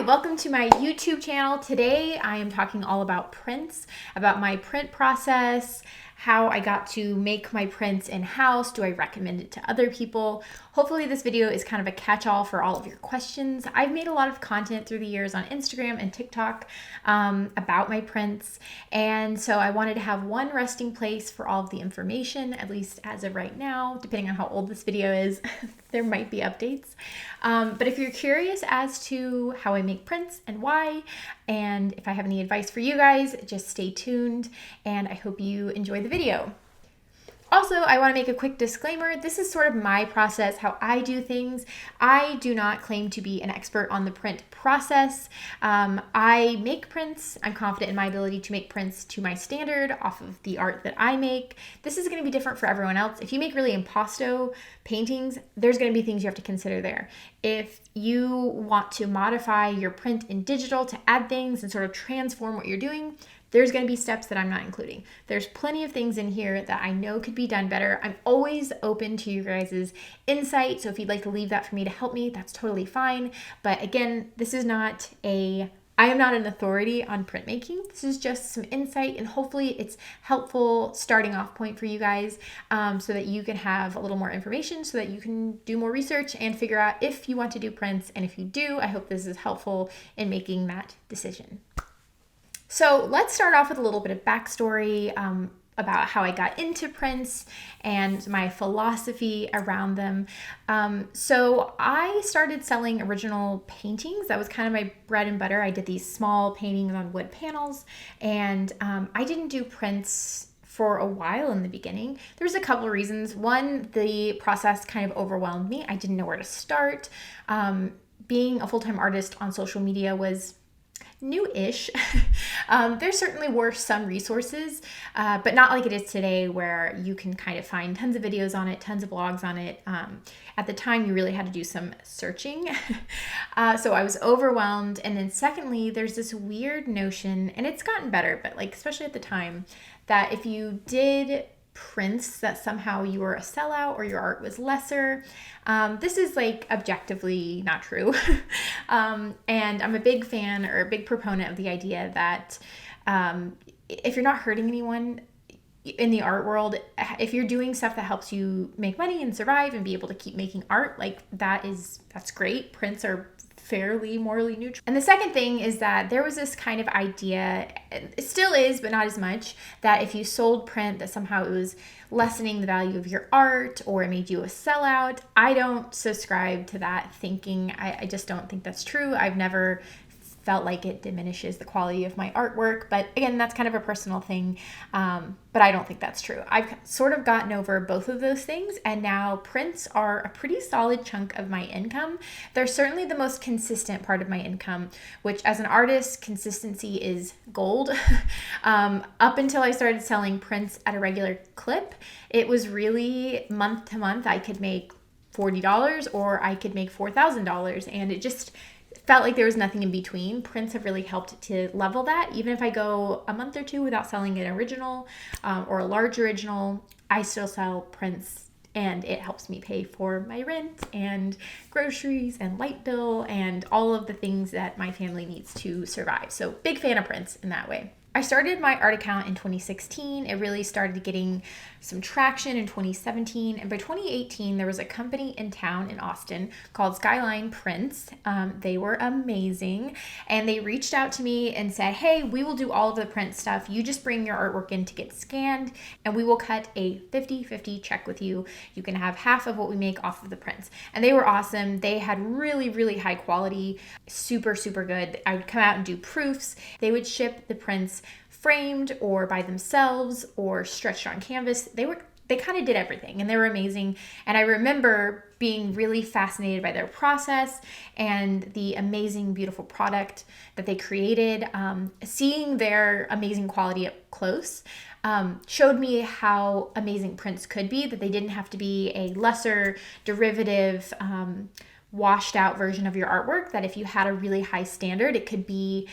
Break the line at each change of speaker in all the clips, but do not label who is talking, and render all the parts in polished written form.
welcome to my YouTube channel. Today I am talking all about prints, about my print process, how I got to make my prints in-house. Do I recommend it to other people? Hopefully this video is kind of a catch-all for all of your questions. I've made a lot of content through the years on Instagram and TikTok about my prints, and so I wanted to have one resting place for all of the information, at least as of right now. Depending on how old this video is, there might be updates. But if you're curious as to how I make prints and why, and if I have any advice for you guys, just stay tuned, and I hope you enjoy the video. Also, I want to make a quick disclaimer. This is sort of my process, how I do things. I do not claim to be an expert on the print process. I make prints. I'm confident in my ability to make prints to my standard off of the art that I make. This is going to be different for everyone else. If you make really impasto paintings, there's going to be things you have to consider there. If you want to modify your print in digital to add things and sort of transform what you're doing, there's going to be steps that I'm not including. There's plenty of things in here that I know could be done better. I'm always open to you guys' insight, so if you'd like to leave that for me to help me, that's totally fine. But again, this is not I am not an authority on printmaking. This is just some insight, and hopefully it's helpful starting off point for you guys, so that you can have a little more information, so that you can do more research and figure out if you want to do prints. And if you do, I hope this is helpful in making that decision. So let's start off with a little bit of backstory about how I got into prints and my philosophy around them. So I started selling original paintings. That was kind of my bread and butter. I did these small paintings on wood panels, and I didn't do prints for a while in the beginning. There's a couple of reasons. One, the process kind of overwhelmed me. I didn't know where to start. Being a full-time artist on social media was new-ish. There certainly were some resources, but not like it is today, where you can kind of find tons of videos on it, tons of blogs on it. At the time, you really had to do some searching. So I was overwhelmed. And then secondly, there's this weird notion, and it's gotten better, but like especially at the time, that if you did prints, that somehow you were a sellout or your art was lesser. This is like objectively not true. And I'm a big fan or a big proponent of the idea that if you're not hurting anyone in the art world, if you're doing stuff that helps you make money and survive and be able to keep making art, like that's great. Prints are fairly morally neutral. And the second thing is that there was this kind of idea, it still is, but not as much, that if you sold print, that somehow it was lessening the value of your art or it made you a sellout. I don't subscribe to that thinking. I just don't think that's true. I've never felt like it diminishes the quality of my artwork, but again, that's kind of a personal thing, but I don't think that's true. I've sort of gotten over both of those things, and now prints are a pretty solid chunk of my income. They're certainly the most consistent part of my income, which as an artist, consistency is gold. Up until I started selling prints at a regular clip, it was really month to month. I could make $40 or I could make $4,000, and it just felt like there was nothing in between. Prints have really helped to level that. Even if I go a month or two without selling an original or a large original, I still sell prints, and it helps me pay for my rent and groceries and light bill and all of the things that my family needs to survive. So big fan of prints in that way. I started my art account in 2016. It really started getting some traction in 2017. And by 2018, there was a company in town in Austin called Skyline Prints. They were amazing. And they reached out to me and said, hey, we will do all of the print stuff. You just bring your artwork in to get scanned, and we will cut a 50-50 check with you. You can have half of what we make off of the prints. And they were awesome. They had really, really high quality, super, super good. I would come out and do proofs. They would ship the prints framed or by themselves or stretched on canvas. They kind of did everything, and they were amazing. And I remember being really fascinated by their process and the amazing, beautiful product that they created. Seeing their amazing quality up close showed me how amazing prints could be, that they didn't have to be a lesser derivative, washed out version of your artwork, that if you had a really high standard, it could be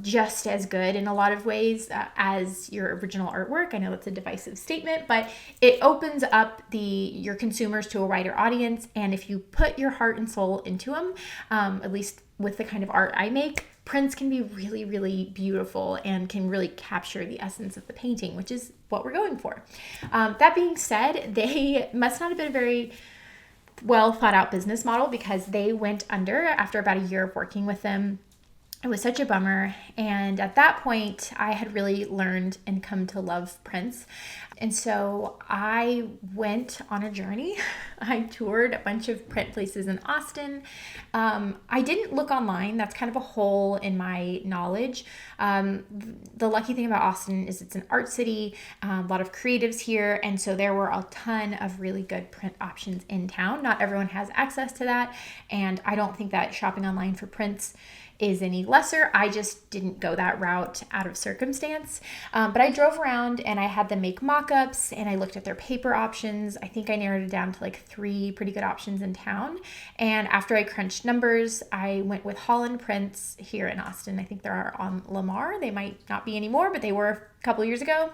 just as good in a lot of ways as your original artwork. I know that's a divisive statement, but it opens up your consumers to a wider audience. And if you put your heart and soul into them, at least with the kind of art I make, prints can be really, really beautiful and can really capture the essence of the painting, which is what we're going for. That being said, they must not have been a very well thought out business model, because they went under after about a year of working with them. It was such a bummer. And at that point, I had really learned and come to love prints. And so I went on a journey. I toured a bunch of print places in Austin. I didn't look online. That's kind of a hole in my knowledge. The lucky thing about Austin is it's an art city, a lot of creatives here. And so there were a ton of really good print options in town. Not everyone has access to that. And I don't think that shopping online for prints is any lesser. I just didn't go that route out of circumstance. But I drove around and I had them make mock-ups, and I looked at their paper options. I think I narrowed it down to like 3 pretty good options in town. And after I crunched numbers, I went with Holland Prints here in Austin. I think they are on Lamar. They might not be anymore, but they were a couple years ago.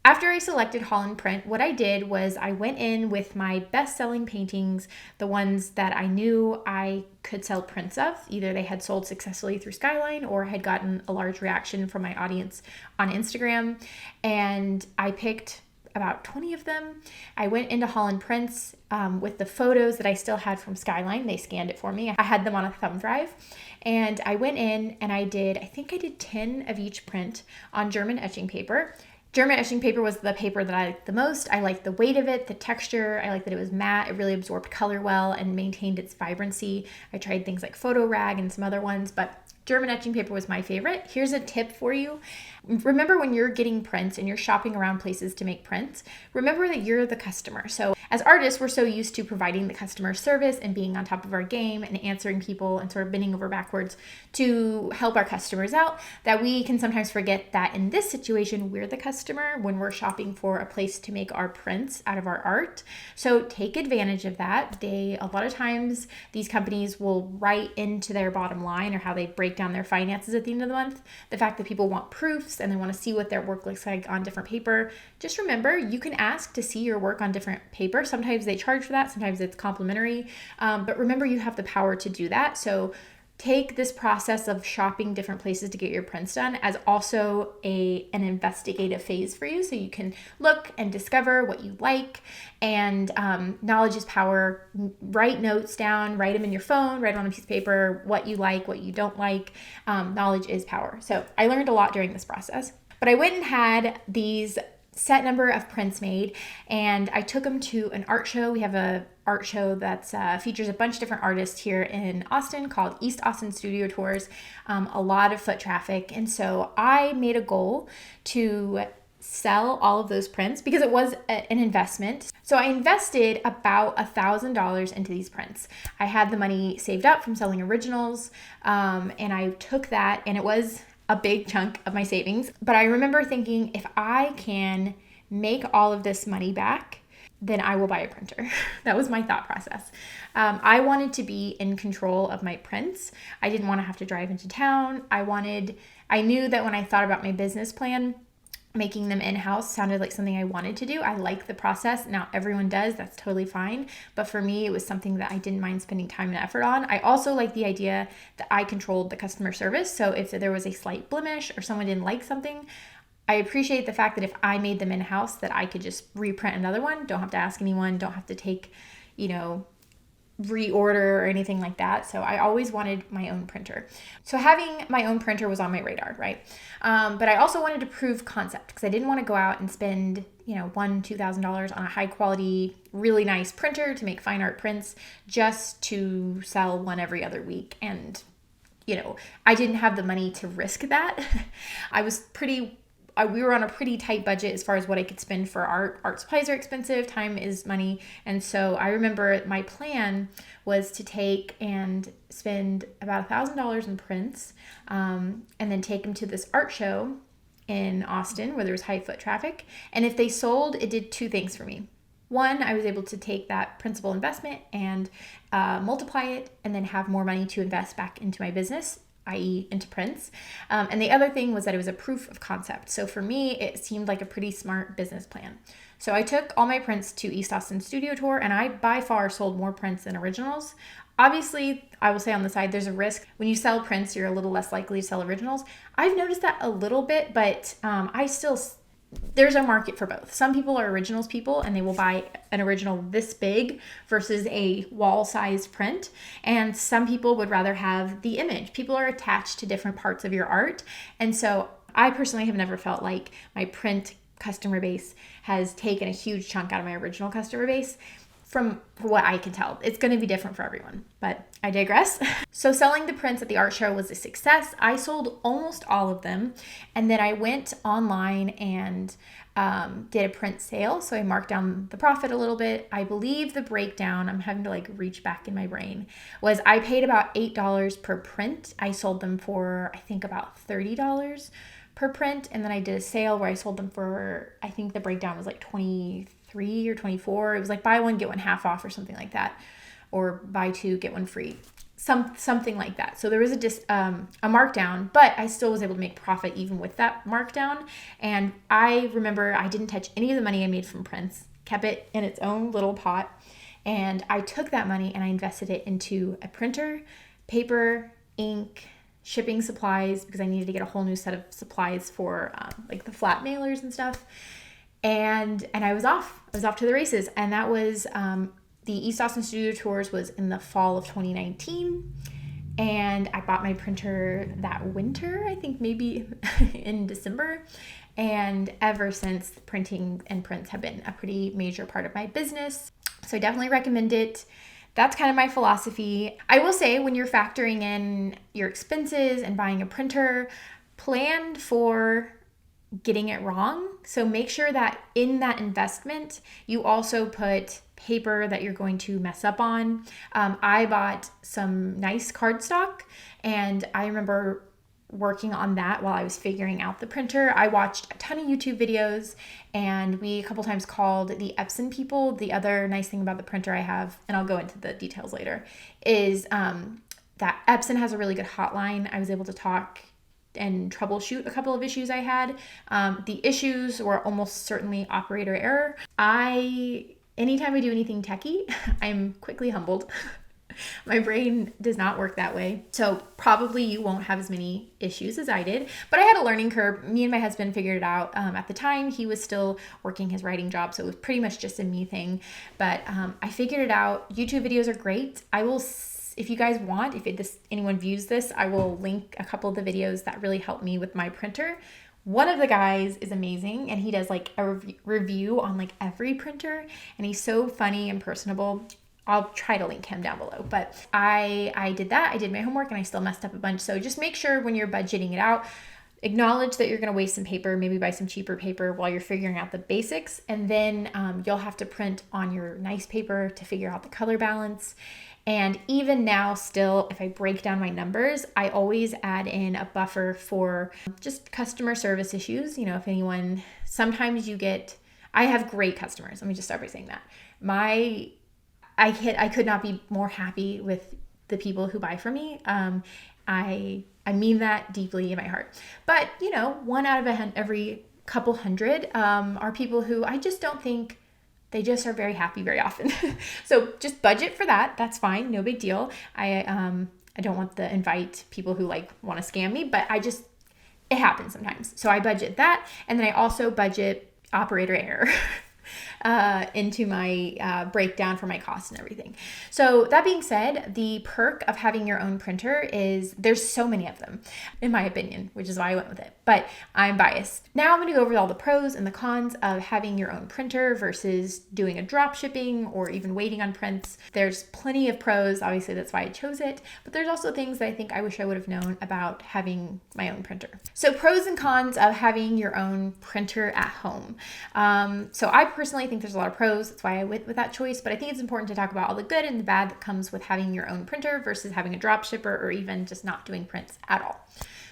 After I selected Holland Print, what I did was I went in with my best-selling paintings, the ones that I knew I could sell prints of. Either they had sold successfully through Skyline or had gotten a large reaction from my audience on Instagram. And I picked about 20 of them. I went into Holland Prints with the photos that I still had from Skyline. They scanned it for me. I had them on a thumb drive. And I went in and I think I did 10 of each print on German etching paper. German etching paper was the paper that I liked the most. I liked the weight of it, the texture. I liked that it was matte. It really absorbed color well and maintained its vibrancy. I tried things like photo rag and some other ones, but German etching paper was my favorite. Here's a tip for you. Remember, when you're getting prints and you're shopping around places to make prints, remember that you're the customer. So as artists, we're so used to providing the customer service and being on top of our game and answering people and sort of bending over backwards to help our customers out, that we can sometimes forget that in this situation, we're the customer when we're shopping for a place to make our prints out of our art. So take advantage of that. A lot of times these companies will write into their bottom line, or how they break down their finances at the end of the month, the fact that people want proofs and they want to see what their work looks like on different paper. Just remember, you can ask to see your work on different paper. Sometimes they charge for that, sometimes it's complimentary, but remember, you have the power to do that. So take this process of shopping different places to get your prints done as also an investigative phase for you, so you can look and discover what you like. And knowledge is power. Write notes down, write them in your phone, write on a piece of paper, what you like, what you don't like. Knowledge is power. So I learned a lot during this process. But I went and had these set number of prints made, and I took them to an art show. We have a art show that features a bunch of different artists here in Austin called East Austin Studio Tours. A lot of foot traffic, and so I made a goal to sell all of those prints because it was an investment. So I invested about $1,000 into these prints. I had the money saved up from selling originals, and I took that, and it was a big chunk of my savings. But I remember thinking, if I can make all of this money back, then I will buy a printer. That was my thought process. I wanted to be in control of my prints. I didn't want to have to drive into town. I knew that when I thought about my business plan, making them in-house sounded like something I wanted to do. I like the process. Not everyone does. That's totally fine. But for me, it was something that I didn't mind spending time and effort on. I also like the idea that I controlled the customer service. So if there was a slight blemish or someone didn't like something, I appreciate the fact that if I made them in-house, that I could just reprint another one. Don't have to ask anyone. Don't have to take, reorder or anything like that. So I always wanted my own printer. So having my own printer was on my radar, right? But I also wanted to prove concept, because I didn't want to go out and spend, $1,000-$2,000 on a high quality, really nice printer to make fine art prints just to sell one every other week. And, I didn't have the money to risk that. We were on a pretty tight budget as far as what I could spend for art. Art supplies are expensive, time is money. And so I remember my plan was to take and spend about $1,000 in prints, and then take them to this art show in Austin where there was high foot traffic. And if they sold, it did 2 things for me. One, I was able to take that principal investment and multiply it, and then have more money to invest back into my business, i.e. into prints. And the other thing was that it was a proof of concept. So for me, it seemed like a pretty smart business plan. So I took all my prints to East Austin Studio Tour, and I by far sold more prints than originals. Obviously, I will say on the side, there's a risk. When you sell prints, you're a little less likely to sell originals. I've noticed that a little bit, but there's a market for both. Some people are originals people and they will buy an original this big versus a wall-sized print. And some people would rather have the image. People are attached to different parts of your art. And so I personally have never felt like my print customer base has taken a huge chunk out of my original customer base. From what I can tell, it's going to be different for everyone, but I digress. So selling the prints at the art show was a success. I sold almost all of them. And then I went online and did a print sale. So I marked down the profit a little bit. I believe the breakdown, I'm having to like reach back in my brain, was I paid about $8 per print. I sold them for, I think, about $30 per print. And then I did a sale where I sold them for, I think the breakdown was like 23 or 24. It was like buy one, get one half off or something like that. Or buy two, get one free. Something like that. So there was a markdown, but I still was able to make profit even with that markdown. And I remember I didn't touch any of the money I made from prints, kept it in its own little pot. And I took that money and I invested it into a printer, paper, ink, shipping supplies, because I needed to get a whole new set of supplies for like the flat mailers and stuff. And I was off to the races. And that was the East Austin Studio Tours was in the fall of 2019. And I bought my printer that winter, I think maybe in December. And ever since, printing and prints have been a pretty major part of my business. So I definitely recommend it. That's kind of my philosophy. I will say, when you're factoring in your expenses and buying a printer, plan for getting it wrong. So make sure that in that investment, you also put paper that you're going to mess up on. I bought some nice cardstock, and I remember working on that while I was figuring out the printer. I watched a ton of YouTube videos, and we a couple times called the Epson people. The other nice thing about the printer I have, and I'll go into the details later, is that Epson has a really good hotline. I was able to talk and troubleshoot a couple of issues I had. The issues were almost certainly operator error. Anytime I do anything techie, I'm quickly humbled. My brain does not work that way. So probably you won't have as many issues as I did, but I had a learning curve. Me and my husband figured it out. At the time, he was still working his writing job, so it was pretty much just a me thing. But I figured it out. YouTube videos are great. I will, if you guys want, anyone views this, I will link a couple of the videos that really helped me with my printer. One of the guys is amazing, and he does like a review on like every printer, and he's so funny and personable. I'll try to link him down below, but I did that. I did my homework and I still messed up a bunch. So just make sure when you're budgeting it out, acknowledge that you're going to waste some paper, maybe buy some cheaper paper while you're figuring out the basics. And then you'll have to print on your nice paper to figure out the color balance. And even now still, if I break down my numbers, I always add in a buffer for just customer service issues. You know, if anyone, sometimes I have great customers. Let me just start by saying that. I could not be more happy with the people who buy from me. I mean that deeply in my heart. But, you know, 1 out of every couple hundred are people who I just don't think, they just are very happy very often. So just budget for that. That's fine. No big deal. I don't want to invite people who like want to scam me, but it happens sometimes. So I budget that. And then I also budget operator error. Into my breakdown for my costs and everything. So that being said, the perk of having your own printer is there's so many of them, in my opinion, which is why I went with it. But I'm biased. Now I'm going to go over all the pros and the cons of having your own printer versus doing a drop shipping or even waiting on prints. There's plenty of pros. Obviously, that's why I chose it. But there's also things that I think I wish I would have known about having my own printer. So pros and cons of having your own printer at home. So I personally think there's a lot of pros. That's why I went with that choice. But I think it's important to talk about all the good and the bad that comes with having your own printer versus having a drop shipper or even just not doing prints at all.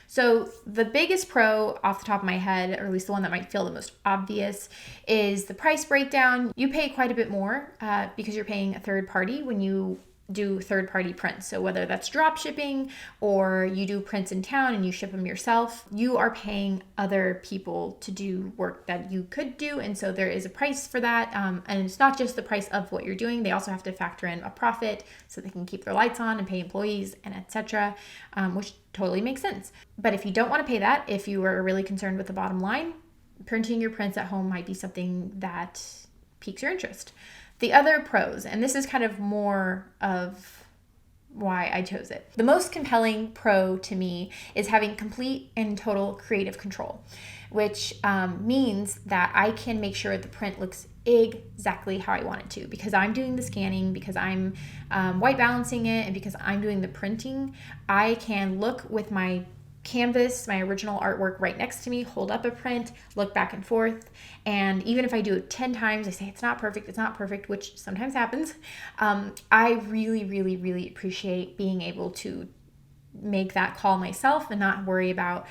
So the biggest pro off the top of my head, or at least the one that might feel the most obvious, is the price breakdown. You pay quite a bit more because you're paying a third party when you do third-party prints. So whether that's drop shipping or you do prints in town and you ship them yourself, you are paying other people to do work that you could do. And so there is a price for that. And it's not just the price of what you're doing. They also have to factor in a profit so they can keep their lights on and pay employees and etc., which totally makes sense. But if you don't want to pay that, if you are really concerned with the bottom line, printing your prints at home might be something that piques your interest. The other pros, and this is kind of more of why I chose it. The most compelling pro to me is having complete and total creative control, which means that I can make sure the print looks exactly how I want it to, because I'm doing the scanning, because I'm white balancing it, and because I'm doing the printing. I can look with my canvas, my original artwork right next to me, hold up a print, look back and forth. And even if I do it 10 times, I say it's not perfect, which sometimes happens. I really, really, really appreciate being able to make that call myself and not worry about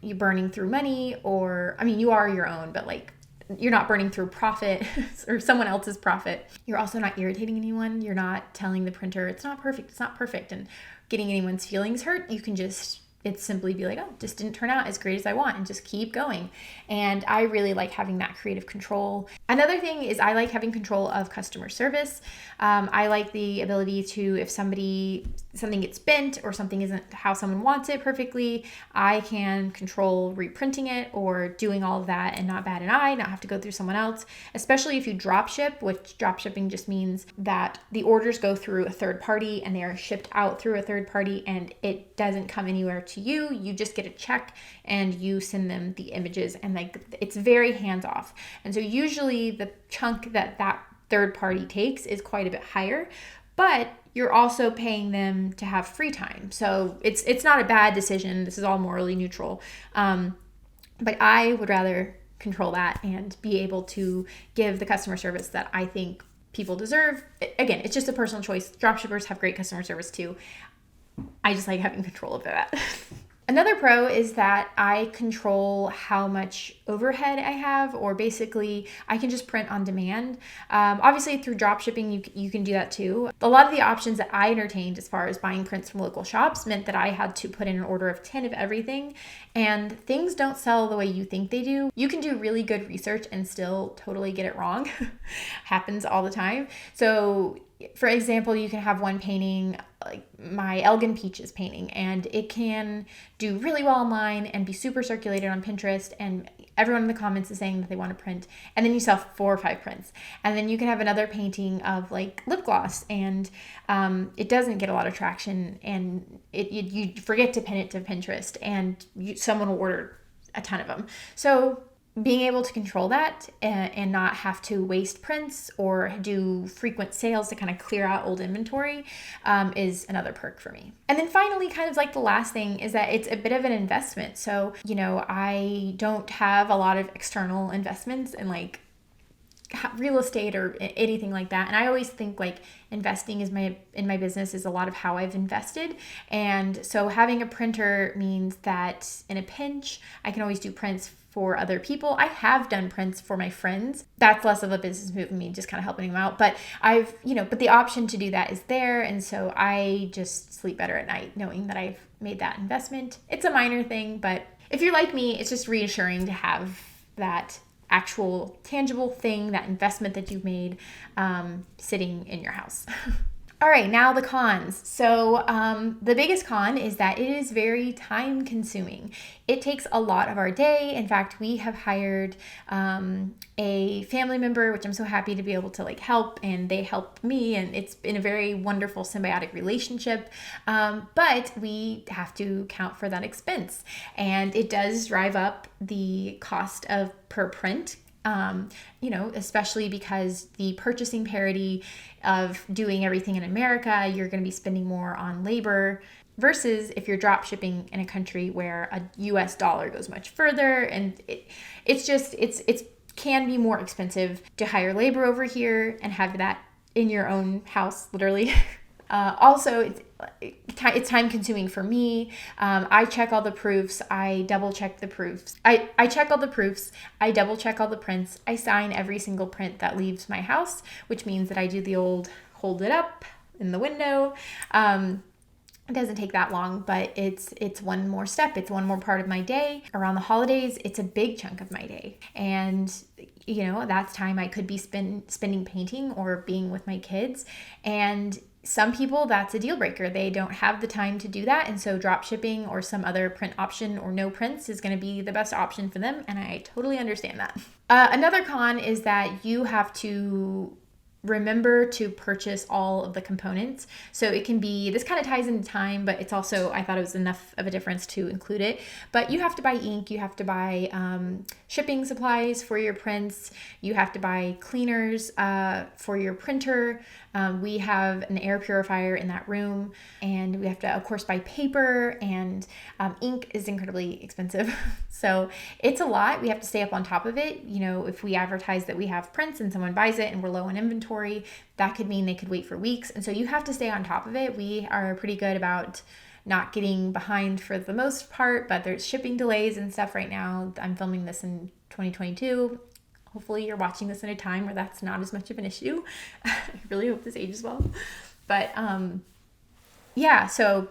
you burning through money, or, I mean, you are your own, but like, you're not burning through profit or someone else's profit. You're also not irritating anyone. You're not telling the printer it's not perfect, and getting anyone's feelings hurt. You can just it's simply be like, oh, just didn't turn out as great as I want, and just keep going. And I really like having that creative control. Another thing is I like having control of customer service. I like the ability to, if something gets bent or something isn't how someone wants it perfectly, I can control reprinting it or doing all of that and not bat an eye, not have to go through someone else, especially if you drop ship, which drop shipping just means that the orders go through a third party and they are shipped out through a third party, and it doesn't come anywhere to you. You just get a check and you send them the images, and like it's very hands off. And so usually the chunk that third party takes is quite a bit higher, but you're also paying them to have free time. So it's not a bad decision. This is all morally neutral. But I would rather control that and be able to give the customer service that I think people deserve. Again, it's just a personal choice. Dropshippers have great customer service too. I just like having control of that. Another pro is that I control how much overhead I have, or basically I can just print on demand. Obviously through drop shipping, you can do that too. A lot of the options that I entertained as far as buying prints from local shops meant that I had to put in an order of 10 of everything, and things don't sell the way you think they do. You can do really good research and still totally get it wrong. Happens all the time. So for example, you can have one painting, like my Elgin Peaches painting, and it can do really well online and be super circulated on Pinterest, and everyone in the comments is saying that they want to print, and then you sell 4 or 5 prints. And then you can have another painting of like lip gloss, and it doesn't get a lot of traction, and you forget to pin it to Pinterest, and someone will order a ton of them. So being able to control that and not have to waste prints or do frequent sales to kind of clear out old inventory is another perk for me. And then finally, kind of like the last thing is that it's a bit of an investment. So, I don't have a lot of external investments in like real estate or anything like that. And I always think like investing in my business is a lot of how I've invested. And so having a printer means that in a pinch, I can always do prints for other people. I have done prints for my friends. That's less of a business move for me, just kind of helping them out. But but the option to do that is there. And so I just sleep better at night knowing that I've made that investment. It's a minor thing, but if you're like me, it's just reassuring to have that actual tangible thing, that investment that you've made sitting in your house. All right, now the cons. So the biggest con is that it is very time consuming. It takes a lot of our day. In fact, we have hired a family member, which I'm so happy to be able to like help, and they help me, and it's been a very wonderful symbiotic relationship. But we have to count for that expense, and it does drive up the cost of per print. Especially because the purchasing parity of doing everything in America, you're going to be spending more on labor versus if you're drop shipping in a country where a US dollar goes much further, and it can be more expensive to hire labor over here and have that in your own house, literally. Also, it's time consuming for me. I check all the proofs. I double check the proofs. I check all the proofs. I double check all the prints. I sign every single print that leaves my house, which means that I do the old hold it up, in the window. It doesn't take that long, but it's one more step. It's one more part of my day. Around the holidays, it's a big chunk of my day. And that's time I could be spending painting or being with my kids. And some people, that's a deal breaker. They don't have the time to do that. And so drop shipping or some other print option or no prints is going to be the best option for them. And I totally understand that. Another con is that you have to remember to purchase all of the components. So it can be, this kind of ties into time, but it's also, I thought it was enough of a difference to include it. But you have to buy ink, you have to buy shipping supplies for your prints, you have to buy cleaners for your printer. We have an air purifier in that room, and we have to, of course, buy paper, and ink is incredibly expensive. So it's a lot. We have to stay up on top of it. If we advertise that we have prints and someone buys it and we're low on inventory, that could mean they could wait for weeks. And so you have to stay on top of it. We are pretty good about not getting behind for the most part, but there's shipping delays and stuff right now. I'm filming this in 2022. Hopefully you're watching this in a time where that's not as much of an issue. I really hope this ages well. But so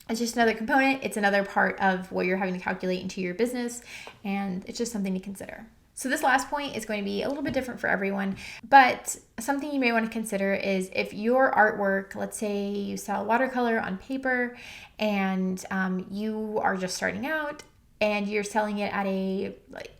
it's just another component. It's another part of what you're having to calculate into your business, and it's just something to consider. So this last point is going to be a little bit different for everyone, but something you may want to consider is if your artwork, let's say you sell watercolor on paper and you are just starting out and you're selling it at a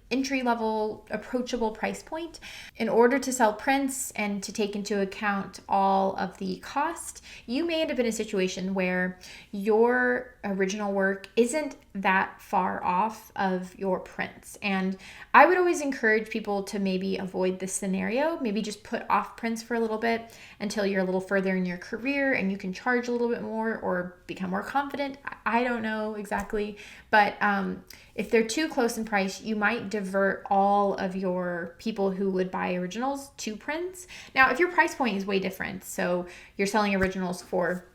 entry-level, approachable price point. In order to sell prints and to take into account all of the cost, you may end up in a situation where your original work isn't that far off of your prints. And I would always encourage people to maybe avoid this scenario, maybe just put off prints for a little bit until you're a little further in your career and you can charge a little bit more or become more confident. I don't know exactly, but if they're too close in price, you might divert all of your people who would buy originals to prints. Now, if your price point is way different, so you're selling originals for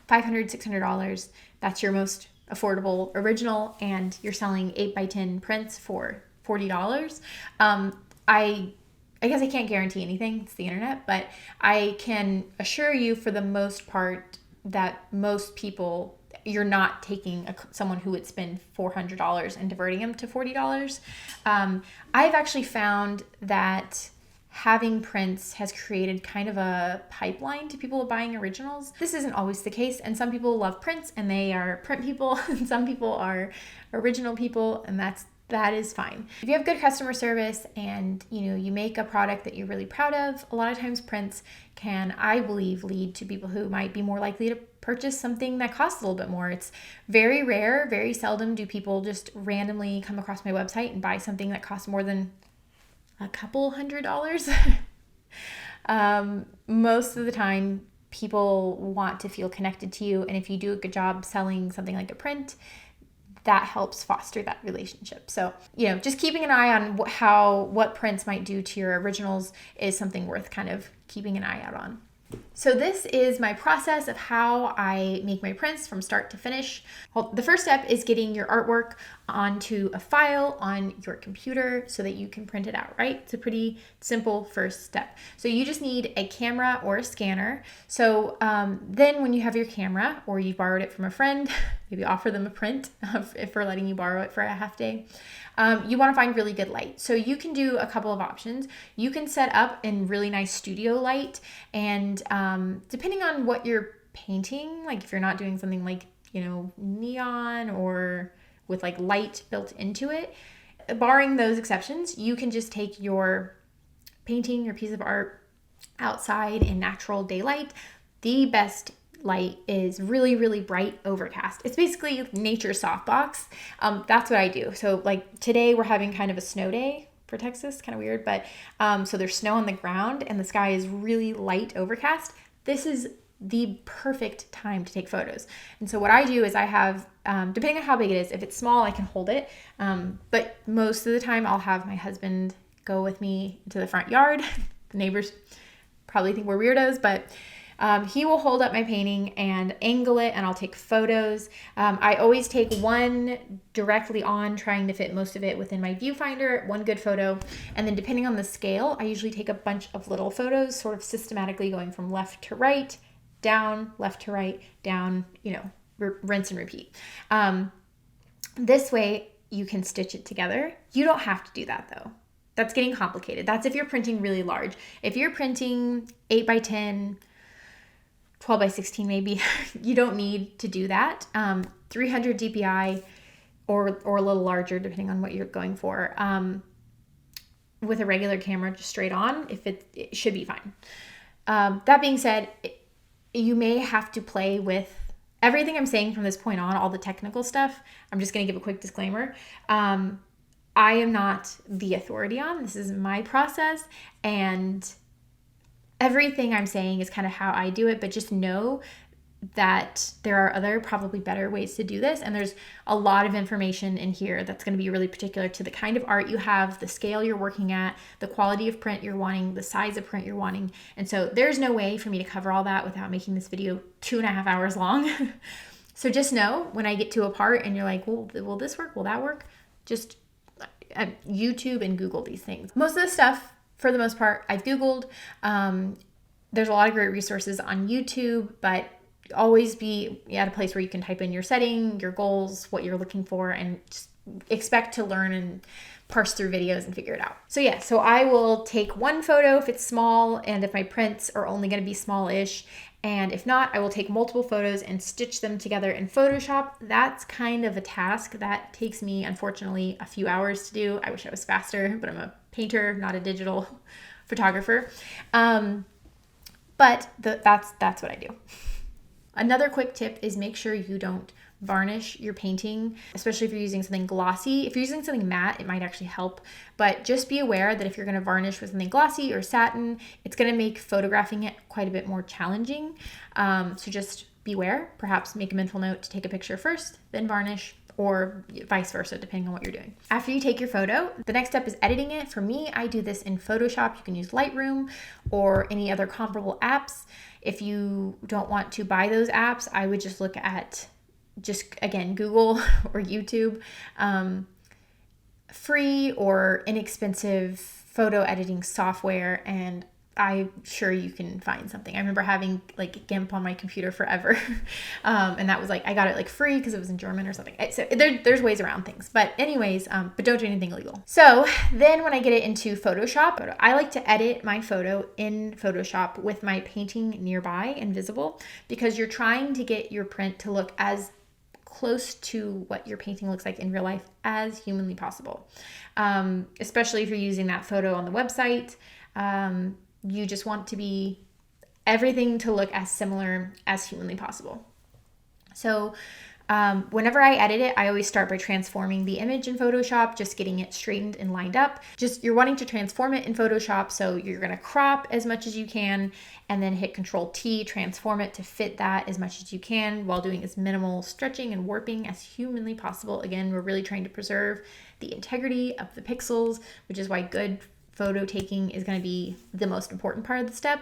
$500, $600, that's your most affordable original, and you're selling 8x10 prints for $40. I guess I can't guarantee anything, it's the internet, but I can assure you for the most part that most people, you're not taking someone who would spend $400 and diverting them to $40. I've actually found that having prints has created kind of a pipeline to people buying originals. This isn't always the case, and some people love prints and they are print people, and some people are original people, and that is fine. If you have good customer service and you make a product that you're really proud of, a lot of times prints can, I believe, lead to people who might be more likely to purchase something that costs a little bit more. It's very rare, very seldom do people just randomly come across my website and buy something that costs more than a couple $100. Most of the time, people want to feel connected to you, and if you do a good job selling something like a print, that helps foster that relationship. So, just keeping an eye on what prints might do to your originals is something worth kind of keeping an eye out on. So this is my process of how I make my prints from start to finish. Well, the first step is getting your artwork onto a file on your computer so that you can print it out, right? It's a pretty simple first step. So you just need a camera or a scanner. So then when you have your camera or you borrowed it from a friend, maybe offer them a print if we're letting you borrow it for a half day. You want to find really good light. So you can do a couple of options. You can set up in really nice studio light, and depending on what you're painting, like if you're not doing something like, neon or with like light built into it, barring those exceptions, you can just take your painting, your piece of art outside in natural daylight. The best light is really, really bright overcast. It's basically nature's softbox. That's what I do. So like today we're having kind of a snow day for Texas, kind of weird, but so there's snow on the ground and the sky is really light overcast. This is the perfect time to take photos. And so what I do is I have, depending on how big it is, if it's small, I can hold it. But most of the time I'll have my husband go with me to the front yard. The neighbors probably think we're weirdos, but he will hold up my painting and angle it, and I'll take photos. I always take one directly on, trying to fit most of it within my viewfinder, one good photo. And then depending on the scale, I usually take a bunch of little photos, sort of systematically going from left to right, down, left to right, down, rinse and repeat. This way you can stitch it together. You don't have to do that though. That's getting complicated. That's if you're printing really large. If you're printing 8 by 10, 12 by 16 maybe, you don't need to do that. 300 DPI or a little larger depending on what you're going for. With a regular camera just straight on, it should be fine. That being said, you may have to play with everything I'm saying from this point on, all the technical stuff. I'm just going to give a quick disclaimer. I am not the authority on. This is my process, and everything I'm saying is kind of how I do it, but just know that there are other probably better ways to do this, and there's a lot of information in here that's going to be really particular to the kind of art you have, the scale you're working at, the quality of print you're wanting, the size of print you're wanting. And so there's no way for me to cover all that without making this video 2.5 hours long. So just know when I get to a part and you're like, well, will this work? Will that work? Just YouTube and Google these things. Most of the stuff, for the most part, I've Googled. There's a lot of great resources on YouTube, but always be at a place where you can type in your setting, your goals, what you're looking for, and just expect to learn and parse through videos and figure it out. So I will take one photo if it's small, and if my prints are only going to be small-ish, and if not, I will take multiple photos and stitch them together in Photoshop. That's kind of a task that takes me, unfortunately, a few hours to do. I wish I was faster, but I'm a painter, not a digital photographer. But that's what I do. Another quick tip is make sure you don't varnish your painting, especially if you're using something glossy. If you're using something matte, it might actually help, but just be aware that if you're going to varnish with something glossy or satin, it's going to make photographing it quite a bit more challenging. So just beware. Perhaps make a mental note to take a picture first, then varnish, or vice versa, depending on what you're doing. After you take your photo, the next step is editing it. For me, I do this in Photoshop. You can use Lightroom or any other comparable apps. If you don't want to buy those apps, I would just look at again, Google or YouTube, free or inexpensive photo editing software, and I'm sure you can find something. I remember having like GIMP on my computer forever. And that was I got it free because it was in German or something. So there's ways around things, but anyways, but don't do anything illegal. So then when I get it into Photoshop, I like to edit my photo in Photoshop with my painting nearby and visible, because you're trying to get your print to look as close to what your painting looks like in real life as humanly possible. Especially if you're using that photo on the website. You just want everything to look as similar as humanly possible. So whenever I edit it, I always start by transforming the image in Photoshop, just getting it straightened and lined up. You're wanting to transform it in Photoshop, so you're going to crop as much as you can and then hit Control T, transform it to fit that as much as you can while doing as minimal stretching and warping as humanly possible. Again, we're really trying to preserve the integrity of the pixels, which is why good photo taking is going to be the most important part of the step.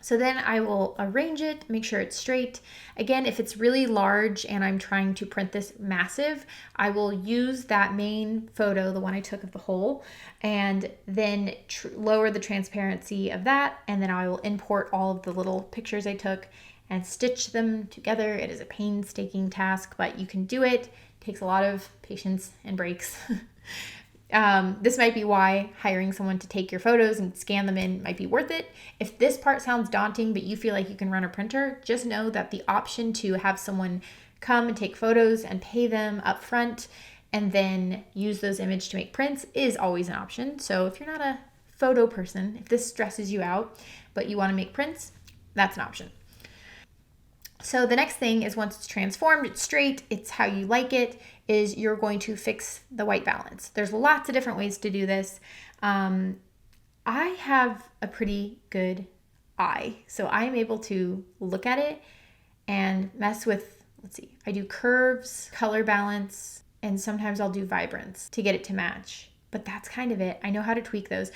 So then I will arrange it, make sure it's straight. Again, if it's really large and I'm trying to print this massive, I will use that main photo, the one I took of the whole, and then lower the transparency of that. And then I will import all of the little pictures I took and stitch them together. It is a painstaking task, but you can do it. It takes a lot of patience and breaks. This might be why hiring someone to take your photos and scan them in might be worth it. If this part sounds daunting, but you feel like you can run a printer, just know that the option to have someone come and take photos and pay them up front and then use those images to make prints is always an option. So if you're not a photo person, if this stresses you out, but you want to make prints, that's an option. So the next thing is, once it's transformed, it's straight, it's how you like it, is you're going to fix the white balance. There's lots of different ways to do this. I have a pretty good eye, so I'm able to look at it and mess with, I do curves, color balance, and sometimes I'll do vibrance to get it to match. But that's kind of it. I know how to tweak those.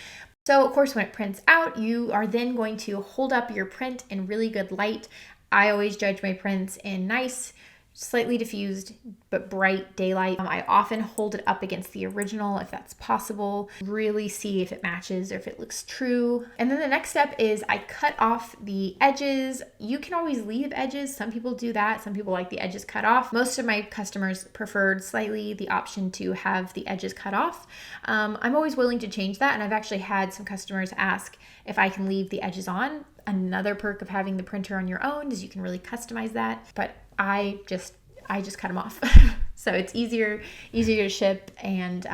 So of course, when it prints out, you are then going to hold up your print in really good light. I always judge my prints in nice, slightly diffused but bright daylight. I often hold it up against the original if that's possible, really see if it matches or if it looks true. And then the next step is I cut off the edges. You can always leave edges. Some people do that. Some people like the edges cut off. Most of my customers preferred slightly the option to have the edges cut off. I'm always willing to change that, and I've actually had some customers ask if I can leave the edges on. Another perk of having the printer on your own is you can really customize that, but I just cut them off. So it's easier to ship, and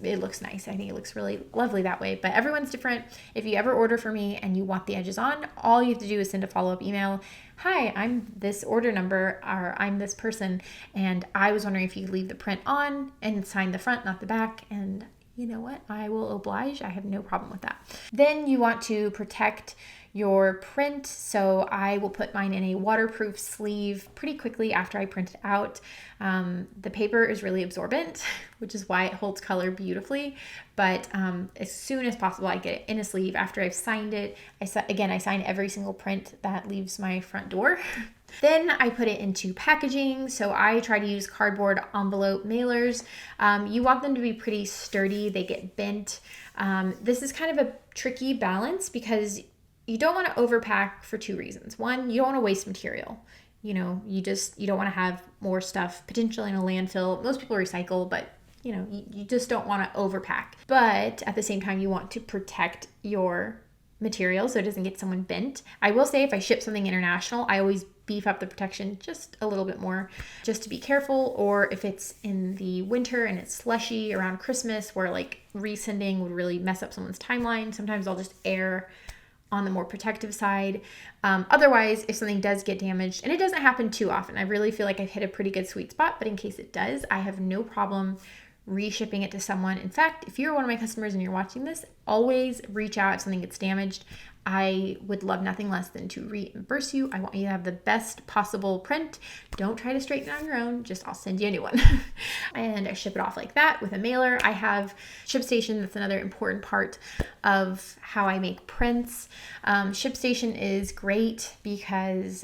it looks nice. I think it looks really lovely that way, but everyone's different. If you ever order for me and you want the edges on, all you have to do is send a follow-up email. Hi, I'm this order number, or I'm this person, and I was wondering if you could leave the print on and sign the front, not the back. And you know what? I will oblige. I have no problem with that. Then you want to protect your print. So I will put mine in a waterproof sleeve pretty quickly after I print it out. The paper is really absorbent, which is why it holds color beautifully. But as soon as possible, I get it in a sleeve after I've signed it. I sign every single print that leaves my front door. Then I put it into packaging. So I try to use cardboard envelope mailers. You want them to be pretty sturdy. They get bent. This is kind of a tricky balance because you don't want to overpack for two reasons. One, you don't want to waste material. You don't want to have more stuff potentially in a landfill. Most people recycle, but you just don't want to overpack. But at the same time, you want to protect your material so it doesn't get someone bent. I will say if I ship something international, I always beef up the protection just a little bit more just to be careful. Or if it's in the winter and it's slushy around Christmas where like resending would really mess up someone's timeline, sometimes I'll just err on the more protective side. Otherwise, if something does get damaged, and it doesn't happen too often, I really feel like I've hit a pretty good sweet spot, but in case it does, I have no problem reshipping it to someone. In fact, if you're one of my customers and you're watching this, always reach out if something gets damaged. I would love nothing less than to reimburse you. I want you to have the best possible print. Don't try to straighten it on your own. I'll send you a new one. And I ship it off like that with a mailer. I have ShipStation. That's another important part of how I make prints. ShipStation is great because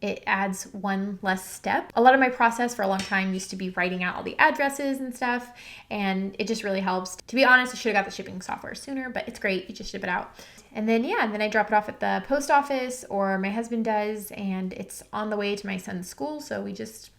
it adds one less step. A lot of my process for a long time used to be writing out all the addresses and stuff, and it just really helps. To be honest, I should have got the shipping software sooner, but it's great. You just ship it out. And then I drop it off at the post office, or my husband does, and it's on the way to my son's school. So we just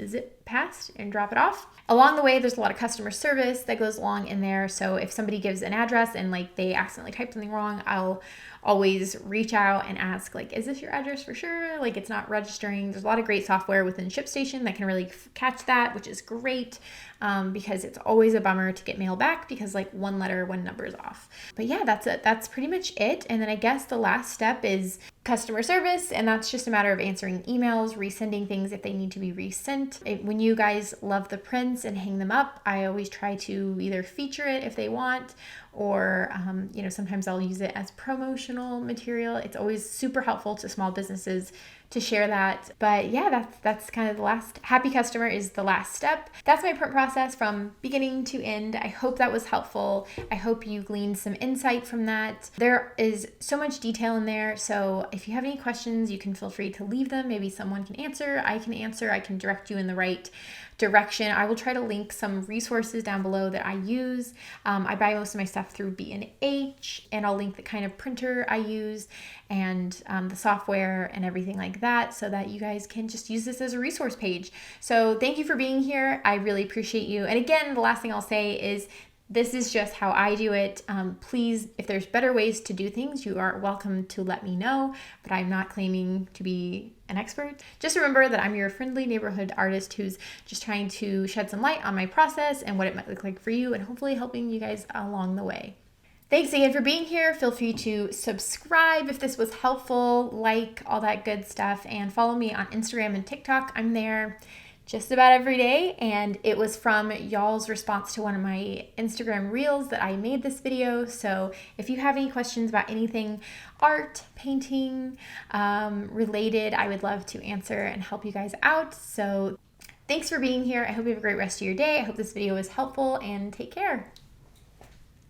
zip past and drop it off. Along the way, there's a lot of customer service that goes along in there. So if somebody gives an address and like they accidentally type something wrong, I'll always reach out and ask, like, is this your address for sure? Like, it's not registering. There's a lot of great software within ShipStation that can really catch that, which is great because it's always a bummer to get mail back because like one number is off. But yeah, that's it. That's pretty much it. And then I guess the last step is customer service, and that's just a matter of answering emails, resending things if they need to be resent. When you guys love the prints and hang them up, I always try to either feature it if they want, or sometimes I'll use it as promotional material. It's always super helpful to small businesses to share that. But yeah, that's kind of the last. Happy customer is the last step. That's my print process from beginning to end. I hope that was helpful. I hope you gleaned some insight from that. There is so much detail in there, so if you have any questions, you can feel free to leave them. Maybe someone can answer. I can direct you in the right direction. I will try to link some resources down below that I use. I buy most of my stuff through B&H, and I'll link the kind of printer I use and the software and everything like that, so that you guys can just use this as a resource page. So thank you for being here. I really appreciate you. And again, the last thing I'll say is this is just how I do it. Please, if there's better ways to do things, you are welcome to let me know, but I'm not claiming to be an expert. Just remember that I'm your friendly neighborhood artist who's just trying to shed some light on my process and what it might look like for you, and hopefully helping you guys along the way. Thanks again for being here. Feel free to subscribe if this was helpful, like all that good stuff, and follow me on Instagram and TikTok. I'm there just about every day, and it was from y'all's response to one of my Instagram reels that I made this video. So if you have any questions about anything art, painting related, I would love to answer and help you guys out. So thanks for being here. I hope you have a great rest of your day. I hope this video was helpful, and take care.